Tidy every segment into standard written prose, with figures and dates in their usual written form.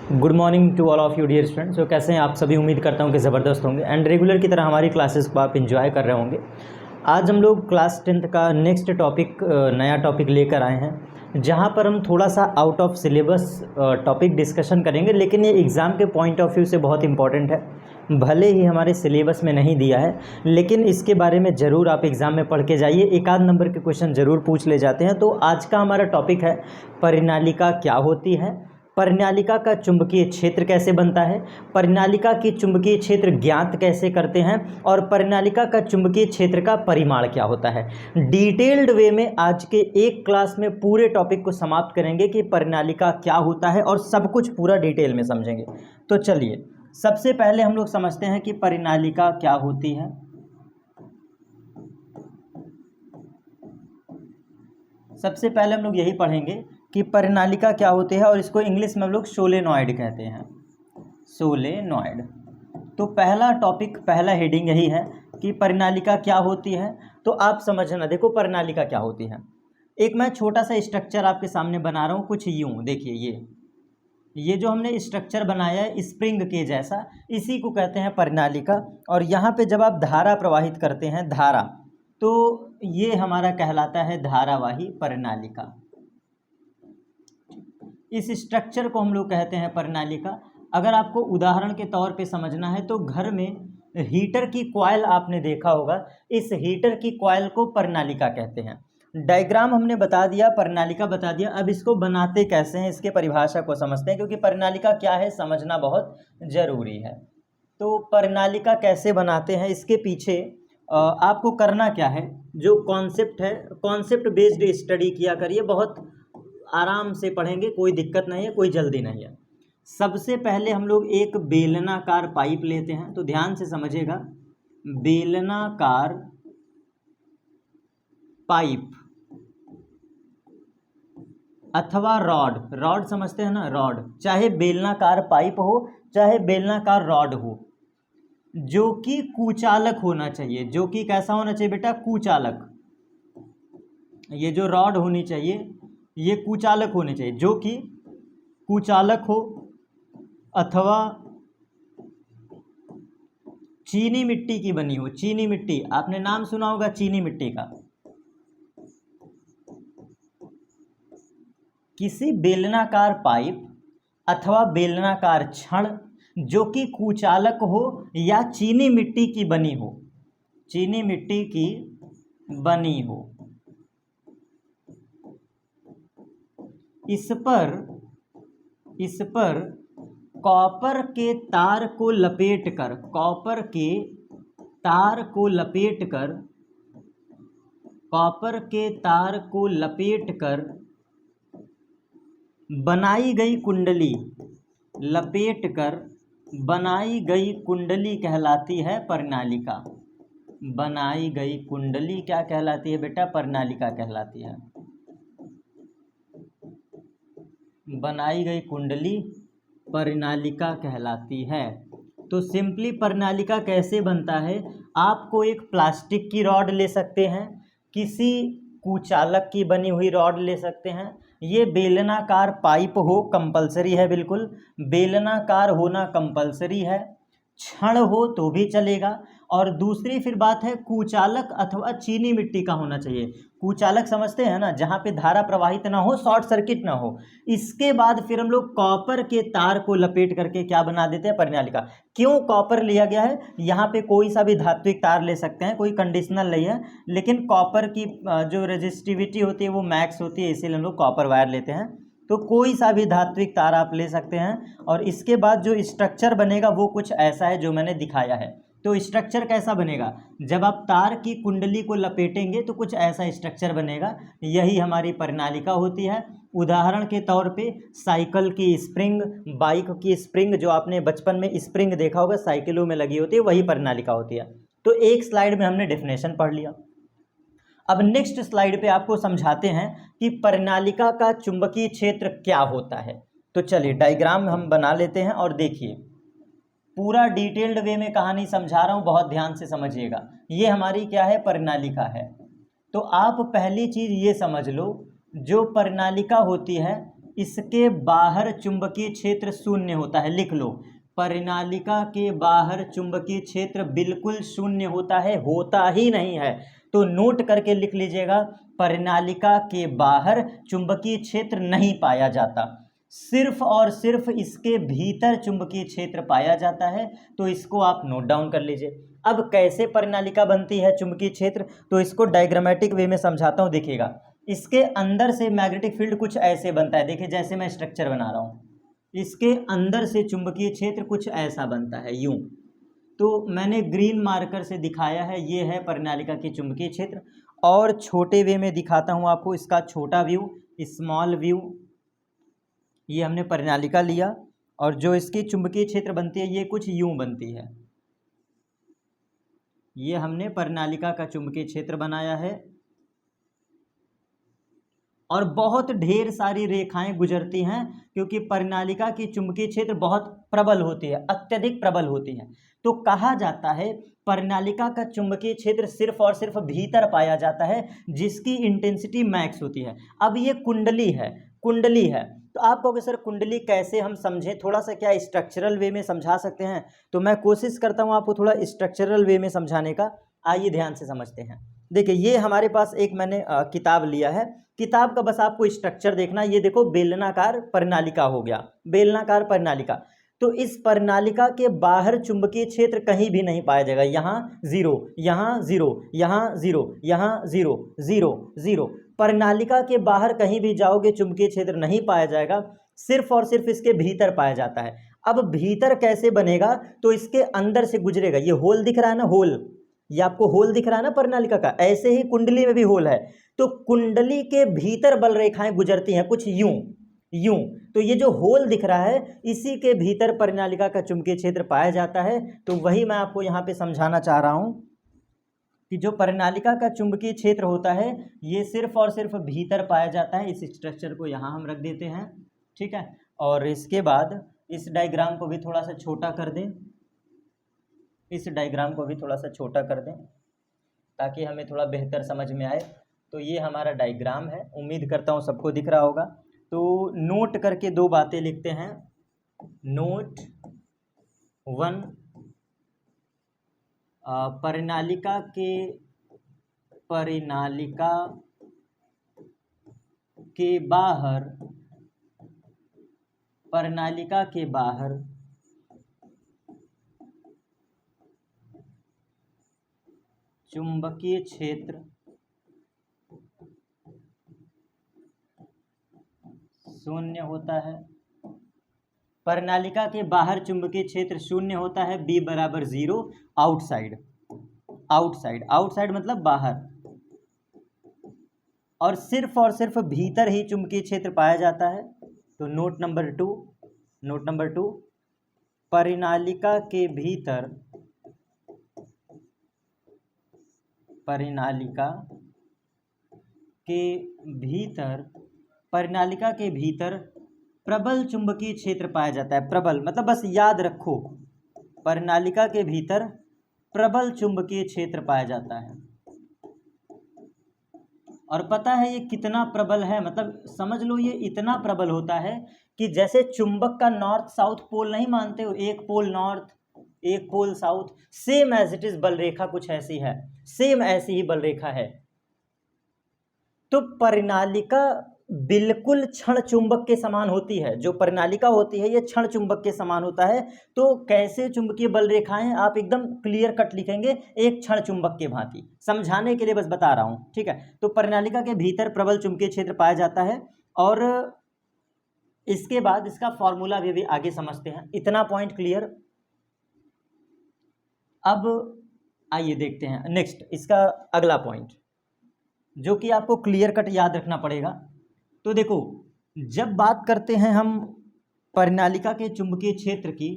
Good morning to all of you dear students. तो कैसे हैं आप सभी? उम्मीद करता हूं कि ज़बरदस्त होंगे एंड रेगुलर की तरह हमारी क्लासेस को आप एंजॉय कर रहे होंगे। आज हम लोग क्लास 10th का नेक्स्ट टॉपिक नया टॉपिक लेकर आए हैं, जहां पर हम थोड़ा सा out of syllabus topic discussion करेंगे, लेकिन ये एग्ज़ाम के पॉइंट ऑफ व्यू से बहुत इंपॉर्टेंट है। भले ही हमारे सिलेबस में नहीं दिया है, लेकिन इसके बारे में ज़रूर आप एग्ज़ाम में पढ़ के जाइए, एक आध नंबर के क्वेश्चन ज़रूर पूछ ले जाते हैं। तो आज का हमारा टॉपिक है परिनालिका क्या होती है, परिनालिका का चुंबकीय क्षेत्र कैसे बनता है, परिनालिका की चुंबकीय क्षेत्र ज्ञात कैसे करते हैं, और परिनालिका का चुंबकीय क्षेत्र का परिमाण क्या होता है। डिटेल्ड वे में आज के एक क्लास में पूरे टॉपिक को समाप्त करेंगे कि परिनालिका क्या होता है और सब कुछ पूरा डिटेल में समझेंगे। तो चलिए सबसे पहले हम लोग समझते हैं कि परिनालिका क्या होती है। सबसे पहले हम लोग यही पढ़ेंगे कि परिनालिका क्या होती है, और इसको इंग्लिश में हम लोग सोलेनॉइड कहते हैं, सोलेनॉइड। तो पहला टॉपिक, पहला हेडिंग यही है कि परिनालिका क्या होती है। तो आप समझना, देखो परिनालिका क्या होती है। एक मैं छोटा सा स्ट्रक्चर आपके सामने बना रहा हूँ, कुछ यूँ देखिए, ये जो हमने स्ट्रक्चर बनाया है स्प्रिंग के जैसा, इसी को कहते हैं परिनालिका। और यहाँ पे जब आप धारा प्रवाहित करते हैं, धारा, तो ये हमारा कहलाता है धारावाही परिनालिका। इस स्ट्रक्चर को हम लोग कहते हैं परिनालिका। अगर आपको उदाहरण के तौर पे समझना है तो घर में हीटर की कॉइल आपने देखा होगा, इस हीटर की कॉइल को परिनालिका कहते हैं। डायग्राम हमने बता दिया, परिनालिका बता दिया, अब इसको बनाते कैसे हैं, इसके परिभाषा को समझते हैं, क्योंकि परिनालिका क्या है समझना बहुत ज़रूरी है। तो परिनालिका कैसे बनाते हैं, इसके पीछे आपको करना क्या है, जो कॉन्सेप्ट है, कॉन्सेप्ट बेस्ड स्टडी किया करिए, बहुत आराम से पढ़ेंगे, कोई दिक्कत नहीं है, कोई जल्दी नहीं है। सबसे पहले हम लोग एक बेलनाकार पाइप लेते हैं, तो ध्यान से समझिएगा, बेलनाकार पाइप अथवा रॉड, रॉड समझते हैं ना, रॉड, चाहे बेलनाकार पाइप हो चाहे बेलनाकार रॉड हो, जो कि कुचालक होना चाहिए। जो कि कैसा होना चाहिए बेटा? कुचालक। ये जो रॉड होनी चाहिए ये कुचालक होने चाहिए, जो कि कुचालक हो, अथवा चीनी मिट्टी की बनी हो। चीनी मिट्टी, आपने नाम सुना होगा चीनी मिट्टी का। किसी बेलनाकार पाइप अथवा बेलनाकार छड़ जो कि कुचालक हो या चीनी मिट्टी की बनी हो, चीनी मिट्टी की बनी हो, इस पर कॉपर के तार को लपेटकर, कॉपर के तार को लपेटकर, कॉपर के तार को लपेटकर बनाई गई कुंडली, लपेटकर बनाई गई कुंडली कहलाती है परिनालिका। बनाई गई कुंडली क्या कहलाती है बेटा? परिनालिका कहलाती है। बनाई गई कुंडली परिनालिका कहलाती है। तो सिंपली परिनालिका कैसे बनता है, आपको एक प्लास्टिक की रॉड ले सकते हैं, किसी कुचालक की बनी हुई रॉड ले सकते हैं, ये बेलनाकार पाइप हो, कंपलसरी है, बिल्कुल बेलनाकार होना कंपलसरी है, छड़ हो तो भी चलेगा, और दूसरी फिर बात है कुचालक अथवा चीनी मिट्टी का होना चाहिए। कुचालक समझते हैं ना, जहाँ पे धारा प्रवाहित ना हो, शॉर्ट सर्किट ना हो। इसके बाद फिर हम लोग कॉपर के तार को लपेट करके क्या बना देते हैं? परिनालिका। क्यों कॉपर लिया गया है? यहाँ पे कोई सा भी धात्विक तार ले सकते हैं, कोई कंडीशनल नहीं है, लेकिन कॉपर की जो रेजिस्टिविटी होती है वो मैक्स होती है, इसीलिए हम लोग कॉपर वायर लेते हैं। तो कोई सा भी धात्विक तार आप ले सकते हैं, और इसके बाद जो स्ट्रक्चर बनेगा वो कुछ ऐसा है जो मैंने दिखाया है। तो स्ट्रक्चर कैसा बनेगा? जब आप तार की कुंडली को लपेटेंगे तो कुछ ऐसा स्ट्रक्चर बनेगा, यही हमारी परिनालिका होती है। उदाहरण के तौर पे साइकिल की स्प्रिंग, बाइक की स्प्रिंग, जो आपने बचपन में स्प्रिंग देखा होगा साइकिलों में लगी होती है, वही परिनालिका होती है। तो एक स्लाइड में हमने डेफिनेशन पढ़ लिया। अब नेक्स्ट स्लाइड पे आपको समझाते हैं कि परिनालिका का चुंबकीय क्षेत्र क्या होता है। तो चलिए डायग्राम हम बना लेते हैं, और देखिए पूरा डिटेल्ड वे में कहानी समझा रहा हूँ, बहुत ध्यान से समझिएगा। ये हमारी क्या है? परिनालिका है। तो आप पहली चीज़ ये समझ लो, जो परिनालिका होती है इसके बाहर चुंबकीय क्षेत्र शून्य होता है। लिख लो, परिनालिका के बाहर चुंबकीय क्षेत्र बिल्कुल शून्य होता है, होता ही नहीं है। तो नोट करके लिख लीजिएगा, परिनालिका के बाहर चुंबकीय क्षेत्र नहीं पाया जाता, सिर्फ और सिर्फ इसके भीतर चुंबकीय क्षेत्र पाया जाता है। तो इसको आप नोट डाउन कर लीजिए। अब कैसे परिनालिका बनती है चुंबकीय क्षेत्र, तो इसको डायग्रामेटिक वे में समझाता हूँ। देखिएगा, इसके अंदर से मैग्नेटिक फील्ड कुछ ऐसे बनता है। देखिए, जैसे मैं स्ट्रक्चर बना रहा हूँ, इसके अंदर से चुंबकीय क्षेत्र कुछ ऐसा बनता है, यूं। तो मैंने ग्रीन मार्कर से दिखाया है, ये है परिनालिका की चुंबकीय क्षेत्र। और छोटे वे में दिखाता हूँ आपको, इसका छोटा व्यू, स्मॉल व्यू। ये हमने परिनालिका लिया और जो इसकी चुंबकीय क्षेत्र बनती है ये कुछ यूं बनती है। ये हमने परिनालिका का चुंबकीय क्षेत्र बनाया है और बहुत ढेर सारी रेखाएं गुजरती हैं, क्योंकि परिनालिका की चुंबकीय क्षेत्र बहुत प्रबल होती है, अत्यधिक प्रबल होती है। तो कहा जाता है परिनालिका का चुंबकीय क्षेत्र सिर्फ और सिर्फ भीतर पाया जाता है, जिसकी इंटेंसिटी मैक्स होती है। अब ये कुंडली है, कुंडली है। तो आप कहोगे सर कुंडली कैसे हम समझें, थोड़ा सा क्या स्ट्रक्चरल वे में समझा सकते हैं? तो मैं कोशिश करता हूँ आपको थोड़ा स्ट्रक्चरल वे में समझाने का। आइए ध्यान से समझते हैं। देखिए, ये हमारे पास एक मैंने किताब लिया है, किताब का बस आपको स्ट्रक्चर देखना। ये देखो, बेलनाकार परिनालिका हो गया, बेलनाकार परिनालिका। तो इस परिनालिका के बाहर चुंबकीय क्षेत्र कहीं भी नहीं पाया जाएगा। यहाँ जीरो, यहाँ जीरो, यहाँ जीरो, यहाँ जीरो, जीरो, जीरो। परिनालिका के बाहर कहीं भी जाओगे चुंबकीय क्षेत्र नहीं पाया जाएगा, सिर्फ और सिर्फ इसके भीतर पाया जाता है। अब भीतर कैसे बनेगा, तो इसके अंदर से गुजरेगा। ये होल दिख रहा है ना, होल, ये आपको होल दिख रहा है ना परिनालिका का, ऐसे ही कुंडली में भी होल है। तो कुंडली के भीतर बल रेखाएं गुजरती हैं कुछ यूं, यूं। तो ये जो होल दिख रहा है, इसी के भीतर परिनालिका का चुंबकीय क्षेत्र पाया जाता है। तो वही मैं आपको यहाँ पे समझाना चाह रहा हूँ कि जो परिनालिका का चुंबकीय क्षेत्र होता है, ये सिर्फ और सिर्फ भीतर पाया जाता है। इस स्ट्रक्चर को यहाँ हम रख देते हैं, ठीक है। और इसके बाद इस डायग्राम को भी थोड़ा सा छोटा कर दें, इस डायग्राम को भी थोड़ा सा छोटा कर दें ताकि हमें थोड़ा बेहतर समझ में आए। तो ये हमारा डायग्राम है, उम्मीद करता हूँ सबको दिख रहा होगा। तो नोट करके दो बातें लिखते हैं। नोट 1, परिनालिका के बाहर, परिनालिका के बाहर चुंबकीय क्षेत्र शून्य होता है। परिनालिका के बाहर चुंबकीय क्षेत्र शून्य होता है, B बराबर 0। आउटसाइड, आउटसाइड, आउटसाइड मतलब बाहर। और सिर्फ भीतर ही चुंबकीय क्षेत्र पाया जाता है। तो नोट नंबर 2, नोट नंबर 2, परिनालिका के भीतर, परिनालिका के भीतर, परिनालिका के भीतर प्रबल चुंबकीय क्षेत्र पाया जाता है। प्रबल मतलब बस याद रखो, परिनालिका के भीतर प्रबल चुंबकीय क्षेत्र पाया जाता है। और पता है ये कितना प्रबल है, मतलब समझ लो ये इतना प्रबल होता है कि जैसे चुंबक का नॉर्थ साउथ पोल नहीं मानते हो, एक पोल नॉर्थ एक pole south, same as it is बल रेखा कुछ ऐसी है, सेम ऐसी ही बल रेखा है। तो परिनालिका बिल्कुल क्षण चुंबक के समान होती है। जो परिनालिका होती है ये क्षण चुंबक के समान होता है। तो कैसे चुंबकीय बल रेखाएं, आप एकदम क्लियर कट लिखेंगे, एक क्षण चुंबक के भांति। समझाने के लिए बस बता रहा हूं, ठीक है। तो परिनालिका के भीतर प्रबल चुंबकीय क्षेत्र पाया जाता है। और इसके बाद इसका फॉर्मूला भी आगे समझते हैं। इतना पॉइंट क्लियर। अब आइए देखते हैं नेक्स्ट, इसका अगला पॉइंट जो कि आपको क्लियर कट याद रखना पड़ेगा। तो देखो, जब बात करते हैं हम परिनालिका के चुंबकीय क्षेत्र की,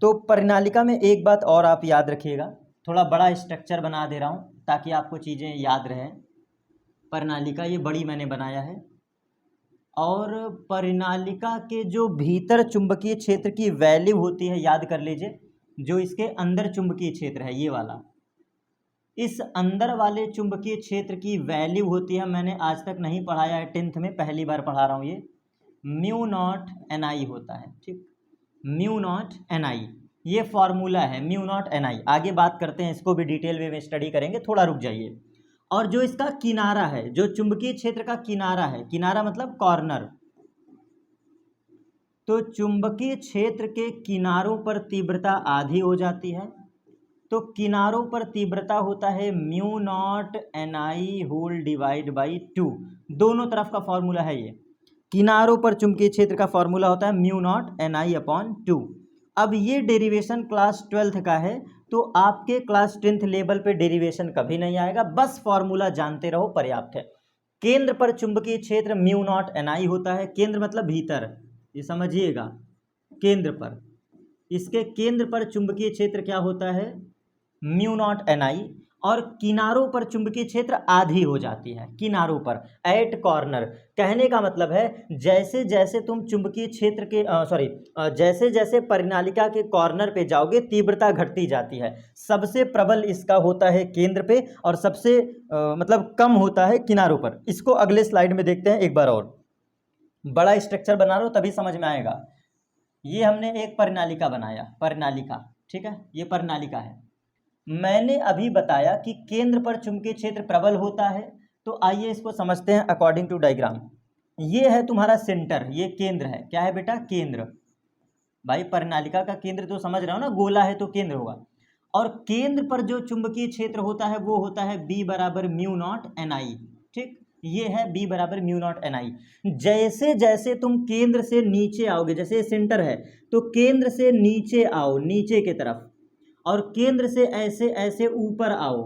तो परिनालिका में एक बात और आप याद रखिएगा, थोड़ा बड़ा स्ट्रक्चर बना दे रहा हूँ ताकि आपको चीज़ें याद रहें। परिनालिका ये बड़ी मैंने बनाया है, और परिनालिका के जो भीतर चुंबकीय क्षेत्र की वैल्यू होती है, याद कर लीजिए, जो इसके अंदर चुंबकीय क्षेत्र है ये वाला, इस अंदर वाले चुंबकीय क्षेत्र की वैल्यू होती है, मैंने आज तक नहीं पढ़ाया है, 10th में पहली बार पढ़ा रहा हूँ, ये म्यू नॉट एन आई होता है। ठीक, म्यू नॉट एन आई, ये फॉर्मूला है म्यू नॉट एन आई। आगे बात करते हैं, इसको भी डिटेल में स्टडी करेंगे, थोड़ा रुक जाइए। और जो इसका किनारा है, जो चुंबकीय क्षेत्र का किनारा है, किनारा मतलब कॉर्नर, तो चुंबकीय क्षेत्र के किनारों पर तीव्रता आधी हो जाती है, तो किनारों पर तीव्रता होता है mu naught N I whole divide by 2। दोनों तरफ का फॉर्मूला है ये, किनारों पर चुंबकीय क्षेत्र का फॉर्मूला होता है म्यू नॉट एन आई अपॉन 2। अब ये डेरिवेशन क्लास 12th का है, तो आपके क्लास 10th लेवल पे डेरिवेशन कभी नहीं आएगा, बस फॉर्मूला जानते रहो पर्याप्त है। केंद्र पर चुंबकीय क्षेत्र म्यू नॉट एन आई होता है, केंद्र मतलब भीतर, ये समझिएगा, केंद्र पर, इसके केंद्र पर चुंबकीय क्षेत्र क्या होता है, म्यू नॉट एन आई, और किनारों पर चुंबकीय क्षेत्र आधी हो जाती है, किनारों पर, एट कॉर्नर। कहने का मतलब है जैसे जैसे तुम चुंबकीय क्षेत्र के जैसे जैसे परिनालिका के कॉर्नर पे जाओगे तीव्रता घटती जाती है। सबसे प्रबल इसका होता है केंद्र पे, और सबसे मतलब कम होता है किनारों पर। इसको अगले स्लाइड में देखते हैं एक बार और, बड़ा स्ट्रक्चर बना रहा हो तभी समझ में आएगा। ये हमने एक परिनालिका बनाया, परिनालिका, ठीक है, ये परिनालिका है। मैंने अभी बताया कि केंद्र पर चुंबकीय क्षेत्र प्रबल होता है, तो आइए इसको समझते हैं अकॉर्डिंग टू डायग्राम। ये है तुम्हारा सेंटर, ये केंद्र है, क्या है बेटा, केंद्र। भाई परिनालिका का केंद्र तो समझ रहे हो ना, गोला है तो केंद्र होगा। और केंद्र पर जो चुंबकीय क्षेत्र होता है वो होता है B बराबर म्यू नॉट एन आई। ठीक, ये है B बराबर म्यू नॉट एन आई। जैसे जैसे तुम केंद्र से नीचे आओगे, जैसे सेंटर है तो केंद्र से नीचे आओ, नीचे के तरफ, और केंद्र से ऐसे ऐसे ऊपर आओ,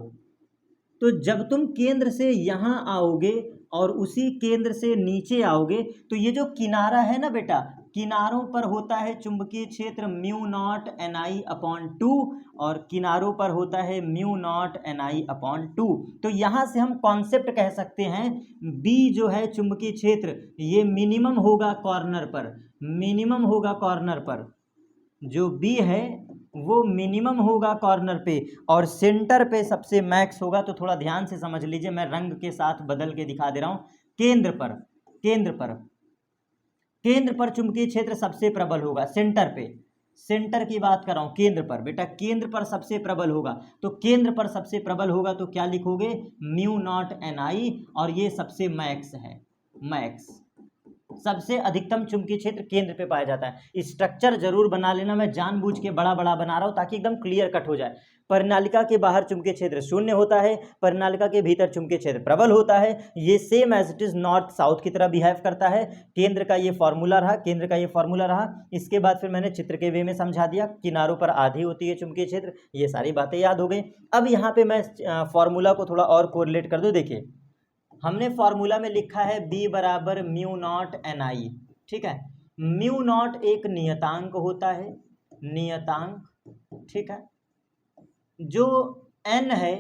तो जब तुम केंद्र से यहाँ आओगे और उसी केंद्र से नीचे आओगे, तो ये जो किनारा है ना बेटा, किनारों पर होता है चुंबकीय क्षेत्र म्यू नॉट एन आई अपॉन 2, और किनारों पर होता है म्यू नॉट एन आई अपॉन 2। तो यहाँ से हम कॉन्सेप्ट कह सकते हैं, बी जो है चुंबकीय क्षेत्र, ये मिनिमम होगा कॉर्नर पर, मिनिमम होगा कॉर्नर पर, जो बी है वो मिनिमम होगा कॉर्नर पे, और सेंटर पे सबसे मैक्स होगा। तो थोड़ा ध्यान से समझ लीजिए, मैं रंग के साथ बदल के दिखा दे रहा हूं। केंद्र पर, केंद्र पर, केंद्र पर चुंबकीय क्षेत्र सबसे प्रबल होगा, सेंटर पे, सेंटर की बात कर रहा हूं, केंद्र पर बेटा, केंद्र पर सबसे प्रबल होगा। तो केंद्र पर सबसे प्रबल होगा तो क्या लिखोगे, म्यू नॉट एन आई, और ये सबसे मैक्स है, मैक्स, सबसे अधिकतम चुंबकीय क्षेत्र केंद्र पे पाया जाता है। स्ट्रक्चर जरूर बना लेना, मैं जानबूझ के बड़ा बड़ा बना रहा हूं ताकि एकदम क्लियर कट हो जाए। परिनालिका के बाहर चुंबकीय क्षेत्र शून्य होता है, परिनालिका के भीतर चुंबकीय क्षेत्र प्रबल होता है। ये same as it is north south की तरह बिहेव करता है। केंद्र का ये फॉर्मूला रहा, केंद्र का ये फॉर्मूला रहा। इसके बाद फिर मैंने चित्र के वे में समझा दिया, किनारों पर आधी होती है चुंबकीय क्षेत्र, ये सारी बातें याद हो गई। अब यहाँ पे मैं फॉर्मूला को थोड़ा और कोरिलेट कर दूं। देखिए हमने फॉर्मूला में लिखा है B बराबर म्यू नॉट एन आई, ठीक है। म्यू नॉट एक नियतांक होता है, नियतांक, ठीक है। जो n है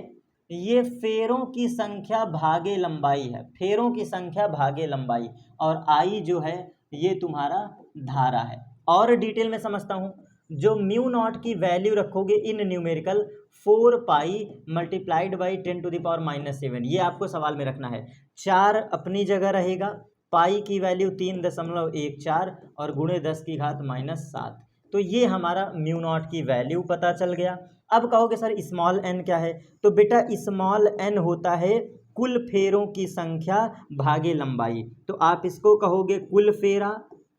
ये फेरों की संख्या भागे लंबाई है, फेरों की संख्या भागे लंबाई, और I जो है ये तुम्हारा धारा है। और डिटेल में समझता हूँ, जो म्यू नॉट की वैल्यू रखोगे इन न्यूमेरिकल 4 पाई मल्टीप्लाइड बाई 10⁻⁻⁷, ये आपको सवाल में रखना है। 4 अपनी जगह रहेगा, पाई की वैल्यू 3.14 और गुणे 10 की घात -7। तो ये हमारा म्यू नॉट की वैल्यू पता चल गया। अब कहोगे सर स्मॉल n क्या है, तो बेटा स्मॉल n होता है कुल फेरों की संख्या भागे लंबाई। तो आप इसको कहोगे कुल फेरा,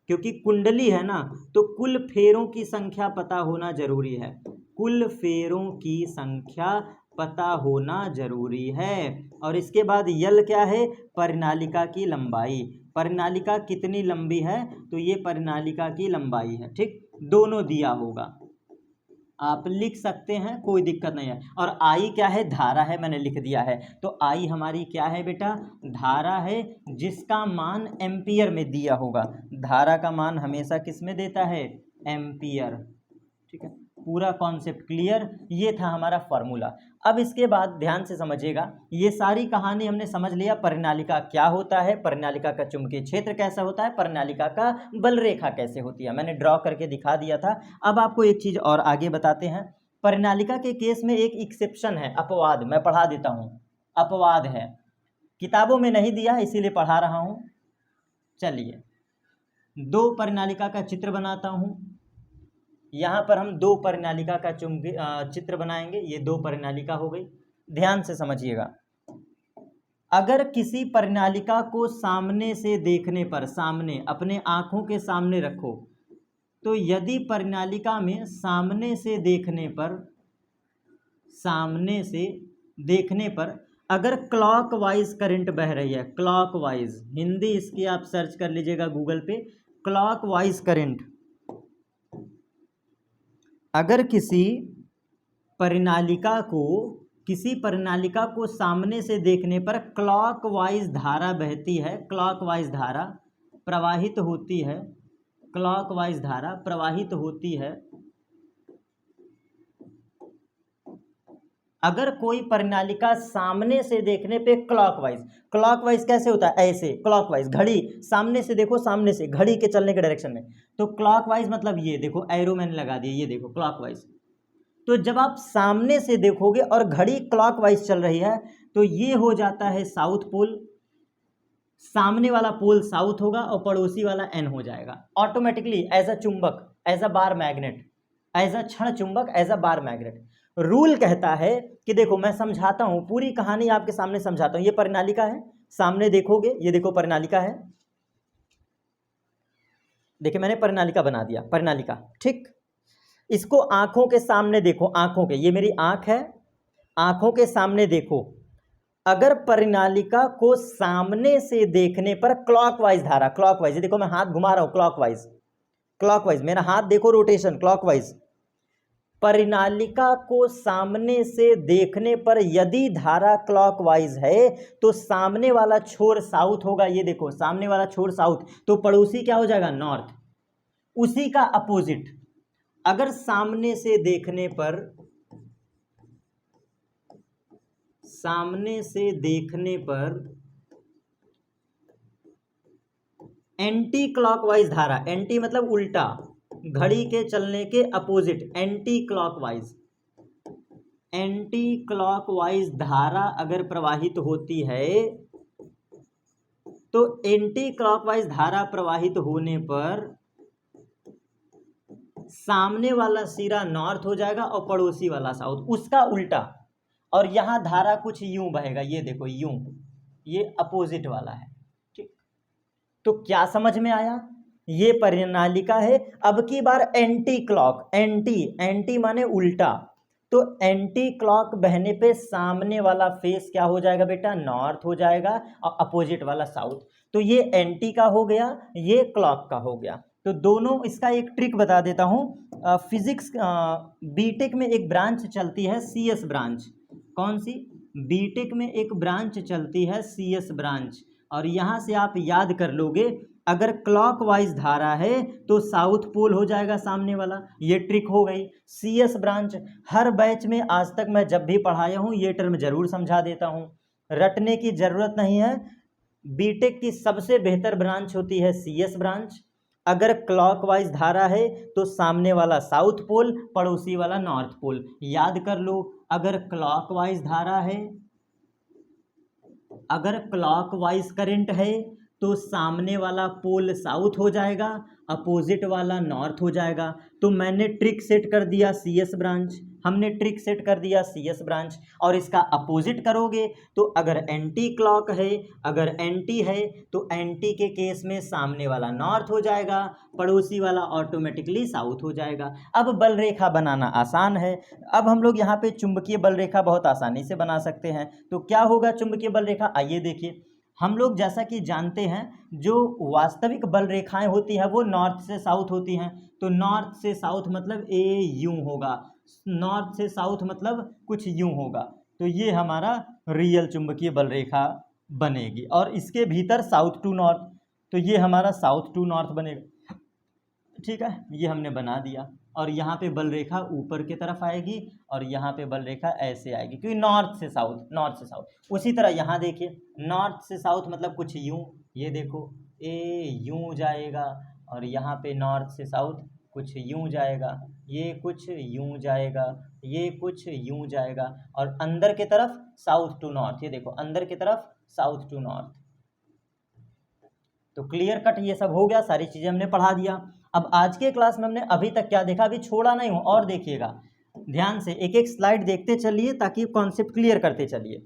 क्योंकि कुंडली है ना, तो कुल फेरों की संख्या पता होना जरूरी है, कुल फेरों की संख्या पता होना जरूरी है। और इसके बाद यल क्या है, परिनालिका की लंबाई, परिनालिका कितनी लंबी है, तो ये परिनालिका की लंबाई है, ठीक, दोनों दिया होगा, आप लिख सकते हैं, कोई दिक्कत नहीं है। और आई क्या है, धारा है, मैंने लिख दिया है। तो आई हमारी क्या है बेटा, धारा है, जिसका मान एम्पियर में दिया होगा। धारा का मान हमेशा किस में देता है, एम्पियर, ठीक है। पूरा कॉन्सेप्ट क्लियर, ये था हमारा फॉर्मूला। अब इसके बाद ध्यान से समझिएगा, ये सारी कहानी हमने समझ लिया, परिनालिका क्या होता है, परिनालिका का चुंबकीय क्षेत्र कैसा होता है, परिनालिका का बल रेखा कैसे होती है, मैंने ड्रॉ करके दिखा दिया था। अब आपको एक चीज़ और आगे बताते हैं परिनालिका के केस में एक एक्सेप्शन है, अपवाद, मैं पढ़ा देता हूँ, अपवाद है, किताबों में नहीं दिया है इसीलिए पढ़ा रहा हूँ। चलिए 2 परिनालिका का चित्र बनाता हूँ। यहाँ पर हम 2 परिनालिका का चित्र बनाएंगे। ये 2 परिनालिका हो गई, ध्यान से समझिएगा। अगर किसी परिनालिका को सामने से देखने पर, सामने अपने आँखों के सामने रखो, तो यदि परिनालिका में सामने से देखने पर अगर क्लॉकवाइज करंट बह रही है, क्लॉकवाइज, हिंदी इसकी आप सर्च कर लीजिएगा गूगल पे, क्लॉकवाइज करंट, अगर किसी परिनालिका को सामने से देखने पर क्लॉकवाइज धारा बहती है, क्लॉकवाइज धारा प्रवाहित होती है, क्लॉकवाइज धारा प्रवाहित होती है, अगर कोई परिनालिका सामने से देखने पे क्लॉकवाइज कैसे होता है, ऐसे क्लॉकवाइज, घड़ी सामने से देखो, सामने से घड़ी के चलने के डायरेक्शन में, तो क्लॉकवाइज मतलब ये देखो एरो मैंने लगा दिया, ये देखो क्लॉकवाइज। तो जब आप सामने से देखोगे और घड़ी क्लॉकवाइज चल रही है तो ये हो जाता है साउथ पोल, सामने वाला पोल साउथ होगा और पड़ोसी वाला एन हो जाएगा ऑटोमेटिकली, एज अ चुंबक, as a bar magnet, as a क्षण चुंबक, as a bar magnet. Rule कहता है कि देखो मैं समझाता हूं, पूरी कहानी आपके सामने समझाता हूं। ये परिनालिका है, सामने देखोगे, ये देखो परिनालिका है, देखिए मैंने परिनालिका बना दिया, परिनालिका, ठीक। इसको आंखों के सामने देखो, आंखों के, ये मेरी आंख है, आंखों के सामने देखो। अगर परिनालिका को सामने से देखने पर क्लॉकवाइज धारा, क्लॉकवाइज, देखो मैं हाथ घुमा रहा हूं, क्लॉकवाइज, क्लॉकवाइज, मेरा हाथ देखो रोटेशन, क्लॉकवाइज। परिनालिका को सामने से देखने पर यदि धारा क्लॉकवाइज है तो सामने वाला छोर साउथ होगा, ये देखो सामने वाला छोर साउथ, तो पड़ोसी क्या हो जाएगा, नॉर्थ। उसी का अपोजिट, अगर सामने से देखने पर एंटी क्लॉकवाइज धारा, एंटी मतलब उल्टा, घड़ी के चलने के अपोजिट, एंटी क्लॉकवाइज धारा अगर प्रवाहित होती है तो एंटी क्लॉकवाइज धारा प्रवाहित होने पर सामने वाला सिरा नॉर्थ हो जाएगा और पड़ोसी वाला साउथ, उसका उल्टा। और यहां धारा कुछ यूं बहेगा, ये देखो यूं, ये अपोजिट वाला है, ठीक। तो क्या समझ में आया, ये परिनालिका है। अब की बार एंटी क्लॉक, एंटी माने उल्टा, तो एंटी क्लॉक बहने पे सामने वाला फेस क्या हो जाएगा बेटा, नॉर्थ हो जाएगा और अपोजिट वाला साउथ। तो ये एंटी का हो गया, ये क्लॉक का हो गया। तो दोनों, इसका एक ट्रिक बता देता हूँ। फिजिक्स बीटेक में एक ब्रांच चलती है सीएस ब्रांच, कौन सी, बीटेक में एक ब्रांच चलती है सीएस ब्रांच, और यहाँ से आप याद कर लोगे, अगर क्लॉकवाइज धारा है तो साउथ पोल हो जाएगा सामने वाला, ये ट्रिक हो गई। सीएस ब्रांच हर बैच में आज तक मैं जब भी पढ़ाया हूँ ये टर्म जरूर समझा देता हूँ, रटने की जरूरत नहीं है। बीटेक की सबसे बेहतर ब्रांच होती है सीएस ब्रांच। अगर क्लॉकवाइज धारा है तो सामने वाला साउथ पोल, पड़ोसी वाला नॉर्थ पोल, याद कर लो। अगर क्लॉकवाइज धारा है, अगर क्लॉकवाइज करंट है तो सामने वाला पोल साउथ हो जाएगा, अपोजिट वाला नॉर्थ हो जाएगा। तो मैंने ट्रिक सेट कर दिया सीएस ब्रांच, हमने ट्रिक सेट कर दिया सीएस ब्रांच, और इसका अपोजिट करोगे तो अगर एंटी क्लॉक है, अगर एंटी है तो एंटी के केस में सामने वाला नॉर्थ हो जाएगा, पड़ोसी वाला ऑटोमेटिकली साउथ हो जाएगा। अब बल रेखा बनाना आसान है। अब हम लोग यहाँ पे चुंबकीय बल रेखा बहुत आसानी से बना सकते हैं। तो क्या होगा चुंबकीय बल रेखा, आइए देखिए। हम लोग जैसा कि जानते हैं जो वास्तविक बल रेखाएं होती हैं वो नॉर्थ से साउथ होती हैं। तो नॉर्थ से साउथ मतलब ए यूं होगा, नॉर्थ से साउथ मतलब कुछ यूं होगा। तो ये हमारा रियल चुंबकीय बल रेखा बनेगी, और इसके भीतर साउथ टू नॉर्थ, तो ये हमारा साउथ टू नॉर्थ बनेगा, ठीक है। ये हमने बना दिया, और यहाँ पे बल रेखा ऊपर की तरफ आएगी और यहाँ पे बल रेखा ऐसे आएगी, क्योंकि नॉर्थ से साउथ, नॉर्थ से साउथ। उसी तरह यहाँ देखिए, नॉर्थ से साउथ मतलब कुछ यूं, ये देखो ए यूं जाएगा, और यहाँ पे नॉर्थ से साउथ कुछ यूं जाएगा, ये कुछ यूं जाएगा, ये कुछ यूं जाएगा, और अंदर की तरफ साउथ टू नॉर्थ, ये देखो अंदर की तरफ साउथ टू नॉर्थ। तो क्लियर कट ये सब हो गया, सारी चीज़ें हमने पढ़ा दिया। अब आज के क्लास में हमने अभी तक क्या देखा, अभी छोड़ा नहीं हूँ, और देखिएगा ध्यान से, एक एक स्लाइड देखते चलिए ताकि कॉन्सेप्ट क्लियर करते चलिए।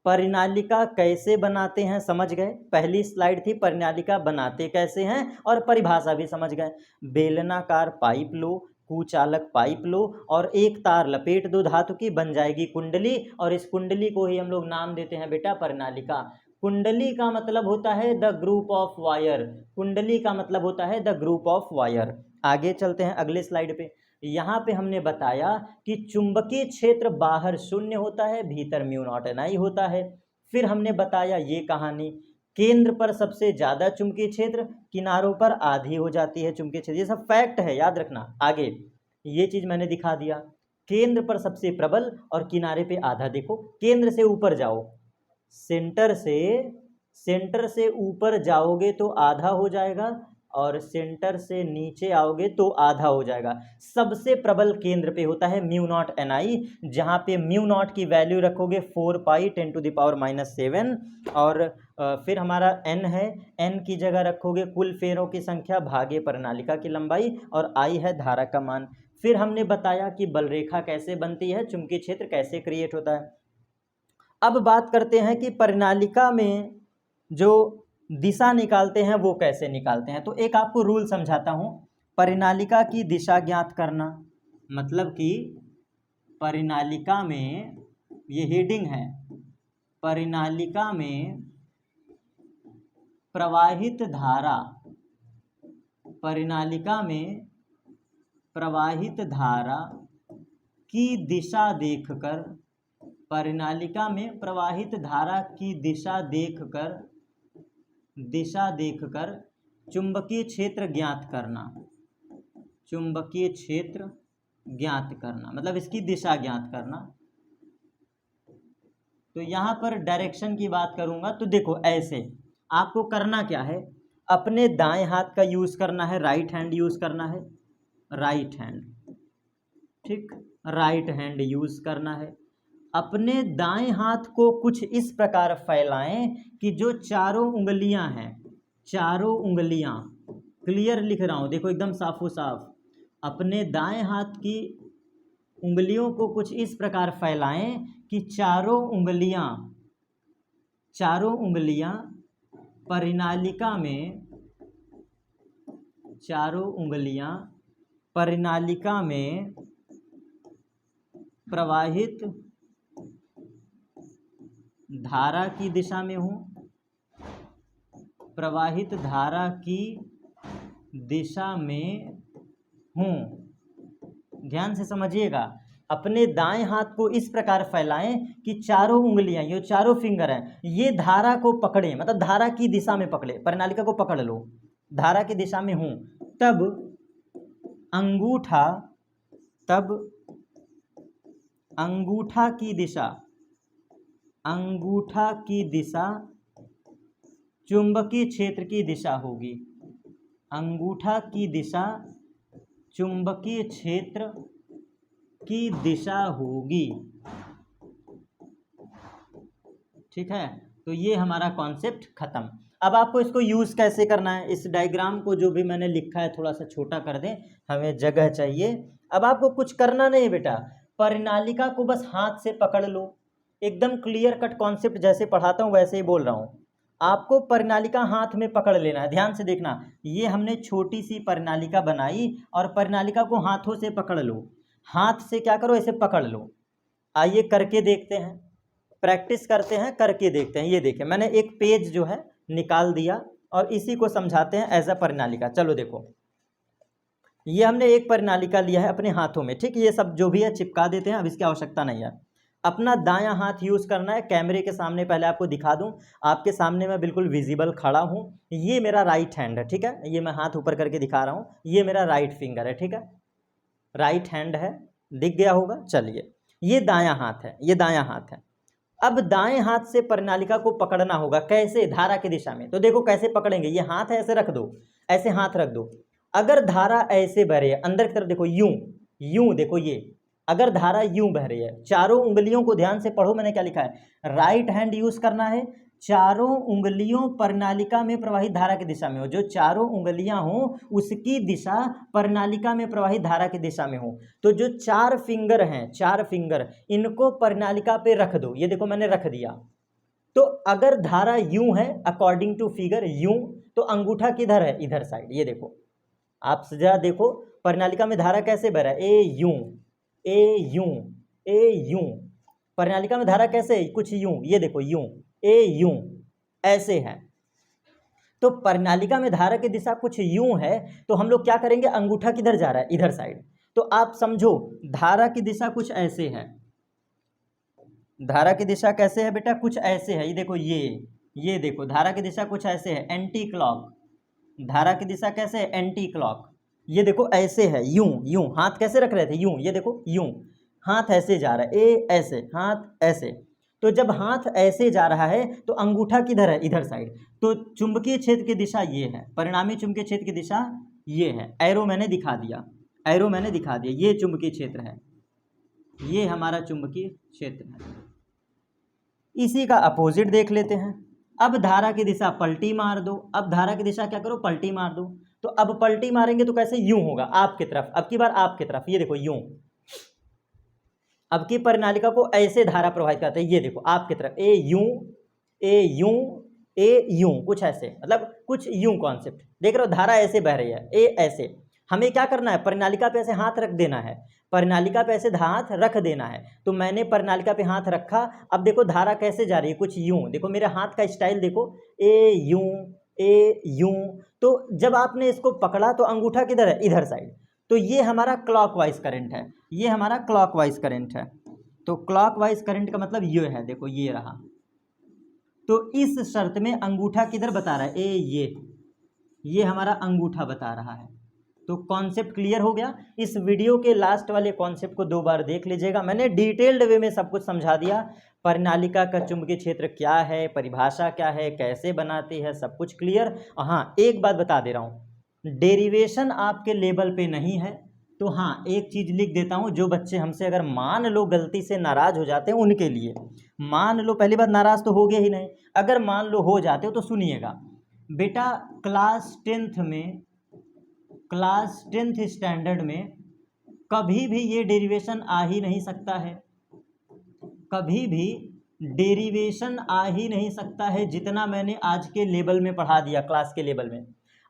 परिनालिका कैसे बनाते हैं समझ गए, पहली स्लाइड थी परिनालिका बनाते कैसे हैं, और परिभाषा भी समझ गए। बेलनाकार पाइप लो, कुचालक पाइप लो, और एक तार लपेट दो धातु की, बन जाएगी कुंडली, और इस कुंडली को ही हम लोग नाम देते हैं बेटा परिनालिका। कुंडली का मतलब होता है द ग्रुप ऑफ वायर, कुंडली का मतलब होता है द ग्रुप ऑफ वायर। आगे चलते हैं अगले स्लाइड पे। यहाँ पे हमने बताया कि चुंबकीय क्षेत्र बाहर शून्य होता है, भीतर म्यू नॉट Ni होता है। फिर हमने बताया ये कहानी, केंद्र पर सबसे ज़्यादा चुंबकीय क्षेत्र, किनारों पर आधी हो जाती है चुंबकीय क्षेत्र, ये सब फैक्ट है, याद रखना। आगे ये चीज़ मैंने दिखा दिया, केंद्र पर सबसे प्रबल और किनारे पे आधा। देखो केंद्र से ऊपर जाओ, सेंटर से ऊपर जाओगे तो आधा हो जाएगा, और सेंटर से नीचे आओगे तो आधा हो जाएगा। सबसे प्रबल केंद्र पे होता है म्यू नॉट Ni, जहाँ पे म्यू नॉट की वैल्यू रखोगे 4 पाई 10⁻⁻⁷, और फिर हमारा n है, n की जगह रखोगे कुल फेरों की संख्या भागे परिनालिका की लंबाई, और I है धारा का मान। फिर हमने बताया कि बलरेखा कैसे बनती है, चुंबकीय क्षेत्र कैसे क्रिएट होता है। अब बात करते हैं कि परिनालिका में जो दिशा निकालते हैं वो कैसे निकालते हैं। तो एक आपको रूल समझाता हूँ, परिनालिका की दिशा ज्ञात करना, मतलब कि परिनालिका में, ये हेडिंग है, परिनालिका में प्रवाहित धारा, परिनालिका में प्रवाहित धारा की दिशा देखकर, परिनालिका में प्रवाहित धारा की दिशा देखकर चुंबकीय क्षेत्र ज्ञात करना, चुंबकीय क्षेत्र ज्ञात करना मतलब इसकी दिशा ज्ञात करना। तो यहाँ पर डायरेक्शन की बात करूँगा, तो देखो ऐसे आपको करना क्या है, अपने दाएं हाथ का यूज़ करना है, राइट हैंड यूज़ करना है, राइट हैंड, ठीक, राइट हैंड यूज़ करना है। अपने दाएं हाथ को कुछ इस प्रकार फैलाएं कि जो चारों उंगलियां हैं, चारों उंगलियां, क्लियर लिख रहा हूं देखो एकदम साफो साफ, अपने दाएं हाथ की उंगलियों को कुछ इस प्रकार फैलाएं कि चारों उंगलियां परिनालिका में, चारों उंगलियां परिनालिका में प्रवाहित धारा की दिशा में हूँ, प्रवाहित धारा की दिशा में हूँ। ध्यान से समझिएगा, अपने दाएं हाथ को इस प्रकार फैलाएं कि चारों उंगलियां, ये चारों फिंगर हैं, ये धारा को पकड़ें, मतलब धारा की दिशा में पकड़े, परिनालिका को पकड़ लो, धारा की दिशा में हूँ। तब अंगूठा की दिशा, अंगूठा की दिशा चुंबकीय क्षेत्र की दिशा होगी, अंगूठा की दिशा चुंबकीय क्षेत्र की दिशा होगी। ठीक है, तो ये हमारा कॉन्सेप्ट खत्म। अब आपको इसको यूज़ कैसे करना है, इस डायग्राम को जो भी मैंने लिखा है थोड़ा सा छोटा कर दें, हमें जगह चाहिए। अब आपको कुछ करना नहीं बेटा, परिनालिका को बस हाथ से पकड़ लो, एकदम क्लियर कट कॉन्सेप्ट जैसे पढ़ाता हूँ वैसे ही बोल रहा हूँ। आपको परिनालिका हाथ में पकड़ लेना है, ध्यान से देखना, ये हमने छोटी सी परिनालिका बनाई और परिनालिका को हाथों से पकड़ लो, हाथ से क्या करो, ऐसे पकड़ लो। आइए करके देखते हैं, प्रैक्टिस करते हैं, करके देखते हैं। ये देखें मैंने एक पेज जो है निकाल दिया और इसी को समझाते हैं एज अ परिनालिका। चलो देखो, ये हमने एक परिनालिका लिया है अपने हाथों में, ठीक, ये सब जो भी है चिपका देते हैं, अब इसकी आवश्यकता नहीं है। अपना दायां हाथ यूज़ करना है, कैमरे के सामने पहले आपको दिखा दूं, आपके सामने मैं बिल्कुल विजिबल खड़ा हूं, ये मेरा राइट हैंड है, ठीक है, ये मैं हाथ ऊपर करके दिखा रहा हूं, ये मेरा राइट फिंगर है, ठीक है, राइट हैंड है, दिख गया होगा। चलिए, ये दायां हाथ है, ये दायां हाथ है। अब दाएं हाथ से परिनालिका को पकड़ना होगा, कैसे, धारा की दिशा में। तो देखो कैसे पकड़ेंगे, ये हाथ है, ऐसे रख दो, ऐसे हाथ रख दो अगर धारा ऐसे बह रही है अंदर की तरफ, देखो यूं यूं, देखो ये अगर धारा यूं बह रही है, चारों उंगलियों को ध्यान से पढ़ो, मैंने क्या लिखा है, राइट हैंड यूज करना है, चारों उंगलियों प्रणालिका में प्रवाहित धारा की दिशा में हो, जो चारों उंगलियां हो उसकी दिशा प्रणालिका में प्रवाहित धारा की दिशा में हो। तो जो 4 फिंगर हैं, 4 फिंगर, इनको प्रणालिका पे रख दो, ये देखो मैंने रख दिया। तो अगर धारा यूं है अकॉर्डिंग टू फिगर यूं, तो अंगूठा किधर है, इधर साइड, ये देखो आप जरा देखो प्रणालिका में धारा कैसे बह रहा है, ए यूं ए यूं ए यूं, प्रणालिका में धारा कैसे है, कुछ यूं, ये देखो यूं ए यूं, ऐसे है। तो प्रणालिका में धारा की दिशा कुछ यूं है, तो हम लोग क्या करेंगे, अंगूठा किधर जा रहा है, इधर साइड। तो आप समझो धारा की दिशा कुछ ऐसे है, धारा की दिशा कैसे है बेटा, कुछ ऐसे है, ये देखो ये देखो धारा की दिशा कुछ ऐसे है, एंटी क्लॉक, धारा की दिशा कैसे है, एंटी क्लॉक, ये देखो ऐसे है, यूं यूं, हाथ कैसे रख रहे थे, यूं, ये देखो यूं, हाथ ऐसे जा रहा है, ए ऐसे, हाथ ऐसे। तो जब हाथ ऐसे जा रहा है तो अंगूठा किधर है, इधर साइड। तो चुंबकीय क्षेत्र की दिशा ये है, परिणामी चुंबकीय क्षेत्र की दिशा ये है, एरो मैंने दिखा दिया, एरो मैंने दिखा दिया, ये चुंबकीय क्षेत्र है, ये हमारा चुंबकीय क्षेत्र है। इसी का अपोजिट देख लेते हैं। अब धारा की दिशा पलटी मार दो, अब धारा की दिशा क्या करो, पलटी मार दो। तो अब पलटी मारेंगे तो कैसे, यूं होगा, आपकी तरफ, अब की बार आपकी तरफ, ये देखो यूं, अब की प्रणालिका को ऐसे धारा प्रवाहित करते हैं, ये देखो आपकी तरफ, ए यूं ए यूं ए यूं, कुछ ऐसे, मतलब कुछ यूं कॉन्सेप्ट देख रहे हो, धारा ऐसे बह रही है, ए ऐसे। हमें क्या करना है, प्रणालिका पे ऐसे हाथ रख देना है, प्रणालिका पे ऐसे हाथ रख देना है। तो मैंने प्रणालिका पे हाथ रखा, अब देखो धारा कैसे जा रही है, कुछ यूं, देखो मेरे हाथ का स्टाइल देखो, ए यूं। तो जब आपने इसको पकड़ा तो अंगूठा किधर है, इधर साइड। तो ये हमारा क्लॉकवाइज करंट है, ये हमारा क्लॉकवाइज करंट है। तो क्लॉकवाइज करंट का मतलब ये है, देखो ये रहा। तो इस शर्त में अंगूठा किधर बता रहा है, ए ये हमारा अंगूठा बता रहा है। तो कॉन्सेप्ट क्लियर हो गया। इस वीडियो के लास्ट वाले कॉन्सेप्ट को 2 बार देख लीजिएगा, मैंने डिटेल्ड वे में सब कुछ समझा दिया, प्रणालिका का चुंबकीय क्षेत्र क्या है, परिभाषा क्या है, कैसे बनाती है, सब कुछ क्लियर। हाँ एक बात बता दे रहा हूँ, डेरिवेशन आपके लेवल पे नहीं है। तो हाँ एक चीज़ लिख देता हूँ, जो बच्चे हमसे अगर मान लो गलती से नाराज़ हो जाते हैं उनके लिए, मान लो पहली बात नाराज़ तो हो गए ही नहीं, अगर मान लो हो जाते हो तो सुनिएगा बेटा, क्लास 10th स्टैंडर्ड में कभी भी ये डेरिवेशन आ ही नहीं सकता है, कभी भी डेरिवेशन आ ही नहीं सकता है, जितना मैंने आज के लेवल में पढ़ा दिया, क्लास के लेवल में।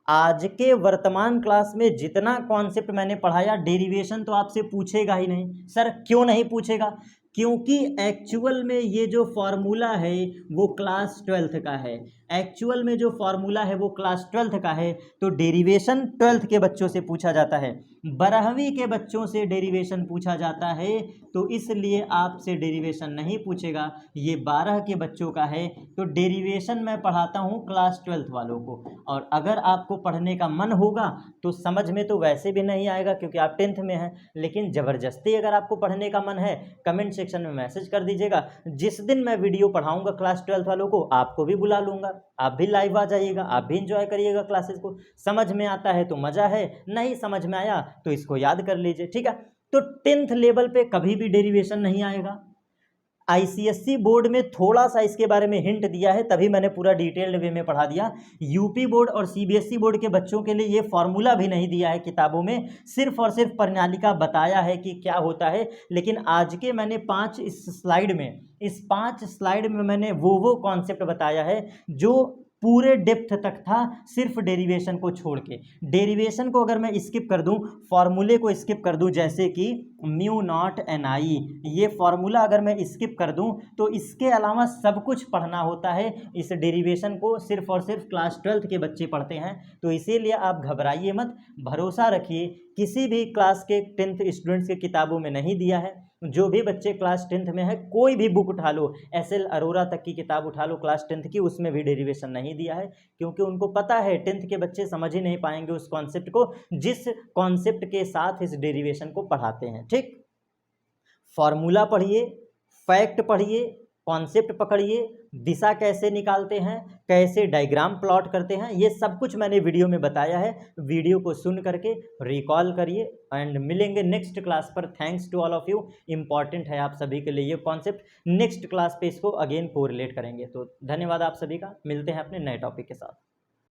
आज के वर्तमान क्लास में जितना कॉन्सेप्ट मैंने पढ़ाया, डेरिवेशन तो आपसे पूछेगा ही नहीं। सर क्यों नहीं पूछेगा, क्योंकि एक्चुअल में ये जो फॉर्मूला है वो क्लास 12th का है, एक्चुअल में जो फॉर्मूला है वो क्लास 12th का है। तो डेरिवेशन 12th के बच्चों से पूछा जाता है, 12वीं के बच्चों से डेरिवेशन पूछा जाता है, तो इसलिए आपसे डेरिवेशन नहीं पूछेगा, ये 12 के बच्चों का है। तो डेरिवेशन मैं पढ़ाता हूँ क्लास 12th वालों को, और अगर आपको पढ़ने का मन होगा तो समझ में तो वैसे भी नहीं आएगा क्योंकि आप 10th में हैं, लेकिन ज़बरदस्ती अगर आपको पढ़ने का मन है कमेंट सेक्शन में मैसेज कर दीजिएगा। जिस दिन मैं वीडियो पढ़ाऊंगा क्लास 12th वालों को, आपको भी बुला लूँगा, आप भी लाइव आ जाइएगा, आप भी इंजॉय करिएगा क्लासेस को। समझ में आता है तो मज़ा है, नहीं समझ में आया तो इसको याद कर लीजिए, ठीक है। तो 10th लेवल पे कभी भी डेरिवेशन नहीं आएगा। आईसीएससी बोर्ड में थोड़ा सा इसके बारे में हिंट दिया है, तभी मैंने पूरा डिटेल्ड वे में पढ़ा दिया। यूपी बोर्ड और सीबीएसई बोर्ड के बच्चों के लिए ये फॉर्मूला भी नहीं दिया है किताबों में, सिर्फ और सिर्फ प्रणालिका बताया है कि क्या होता है। लेकिन आज के मैंने 5 इस स्लाइड में मैंने वो कॉन्सेप्ट बताया है जो पूरे डेप्थ तक था, सिर्फ डेरिवेशन को छोड़ के। डेरिवेशन को अगर मैं स्किप कर दूं, फॉर्मूले को स्किप कर दूं, जैसे कि μ0 ni, ये फॉर्मूला अगर मैं स्किप कर दूं तो इसके अलावा सब कुछ पढ़ना होता है। इस डेरिवेशन को सिर्फ और सिर्फ क्लास 12th के बच्चे पढ़ते हैं, तो इसीलिए आप घबराइए मत, भरोसा रखिए, किसी भी क्लास के 10th स्टूडेंट्स के किताबों में नहीं दिया है। जो भी बच्चे क्लास 10th में है, कोई भी बुक उठा लो, एसएल अरोरा तक की किताब उठा लो क्लास 10th की, उसमें भी डेरिवेशन नहीं दिया है, क्योंकि उनको पता है 10th के बच्चे समझ ही नहीं पाएंगे उस कॉन्सेप्ट को, जिस कॉन्सेप्ट के साथ इस डेरिवेशन को पढ़ाते हैं। ठीक, फॉर्मूला पढ़िए, फैक्ट पढ़िए, कॉन्सेप्ट पकड़िए, दिशा कैसे निकालते हैं, कैसे डायग्राम प्लॉट करते हैं, ये सब कुछ मैंने वीडियो में बताया है। वीडियो को सुन करके रिकॉल करिए एंड मिलेंगे नेक्स्ट क्लास पर। Thanks to all of you. Important है आप सभी के लिए ये कॉन्सेप्ट। नेक्स्ट क्लास पे इसको अगेन कोरिलेट करेंगे। तो धन्यवाद आप सभी का। मिलते हैं अपने नए टॉपिक के साथ।